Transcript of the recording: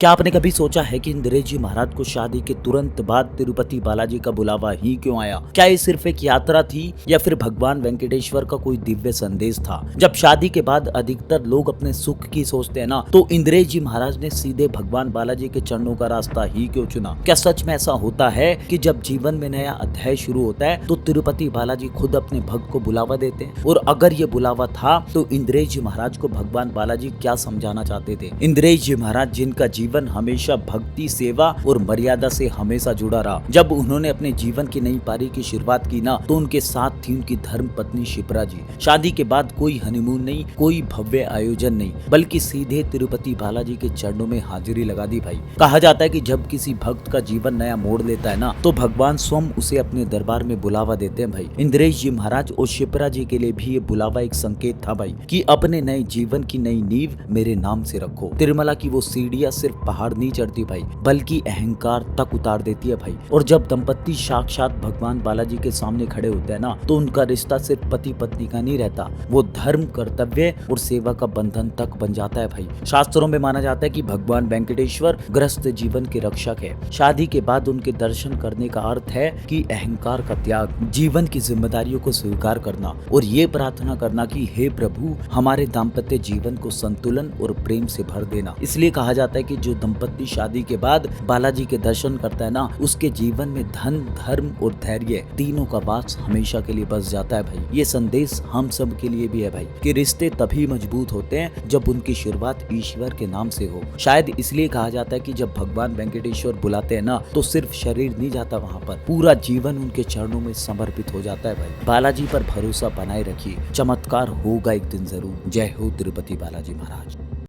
क्या आपने कभी सोचा है कि इंदिरेश जी महाराज को शादी के तुरंत बाद तिरुपति बालाजी का बुलावा ही क्यों आया? क्या ये सिर्फ एक यात्रा थी या फिर भगवान वेंकटेश्वर का कोई दिव्य संदेश था? जब शादी के बाद अधिकतर लोग अपने सुख की सोचते हैं ना, तो इंदिरेश जी महाराज ने सीधे भगवान बालाजी के चरणों का रास्ता ही क्यों चुना? क्या सच में ऐसा होता है कि जब जीवन में नया अध्याय शुरू होता है तो तिरुपति बालाजी खुद अपने भक्त को बुलावा देते हैं? और अगर ये बुलावा था तो इंदिरेश जी महाराज को भगवान बालाजी क्या समझाना चाहते थे? इंदिरेश जी महाराज जिनका जीवन हमेशा भक्ति, सेवा और मर्यादा से हमेशा जुड़ा रहा। जब उन्होंने अपने जीवन की नई पारी की शुरुआत की ना, तो उनके साथ थी उनकी धर्म पत्नी शिप्रा जी। शादी के बाद कोई हनीमून नहीं, कोई भव्य आयोजन नहीं, बल्कि सीधे तिरुपति बालाजी के चरणों में हाजिरी लगा दी भाई। कहा जाता है कि जब किसी भक्त का जीवन नया मोड़ लेता है ना, तो भगवान स्वयं उसे अपने दरबार में बुलावा देते हैं भाई। इंदिरेश जी महाराज और शिप्रा जी के लिए भी ये बुलावा एक संकेत था भाई कि अपने नए जीवन की नई नींव मेरे नाम से रखो। तिरुमला की वो सीढ़ियां सिर्फ पहाड़ नहीं चढ़ती भाई, बल्कि अहंकार तक उतार देती है भाई। और जब दंपत्ति साक्षात भगवान बालाजी के सामने खड़े होते हैं ना, तो उनका रिश्ता सिर्फ पति पत्नी का नहीं रहता, वो धर्म, कर्तव्य और सेवा का बंधन तक बन जाता है भाई। शास्त्रों में माना जाता है कि भगवान वेंकटेश्वर ग्रस्त जीवन के रक्षक है। शादी के बाद उनके दर्शन करने का अर्थ है कि अहंकार का त्याग, जीवन की जिम्मेदारियों को स्वीकार करना और ये प्रार्थना करना कि हे प्रभु, हमारे दाम्पत्य जीवन को संतुलन और प्रेम से भर देना। इसलिए कहा जाता है कि जो दंपत्ति शादी के बाद बालाजी के दर्शन करता है ना, उसके जीवन में धन, धर्म और धैर्य तीनों का वास हमेशा के लिए बस जाता है भाई। ये संदेश हम सब के लिए भी है भाई कि रिश्ते तभी मजबूत होते हैं जब उनकी शुरुआत ईश्वर के नाम से हो। शायद इसलिए कहा जाता है कि जब भगवान वेंकटेश्वर बुलाते हैं ना, तो सिर्फ शरीर नहीं जाता वहाँ पर, पूरा जीवन उनके चरणों में समर्पित हो जाता है भाई। बालाजी पर भरोसा बनाए रखिए, चमत्कार होगा एक दिन जरूर। जय हो तिरुपति बालाजी महाराज।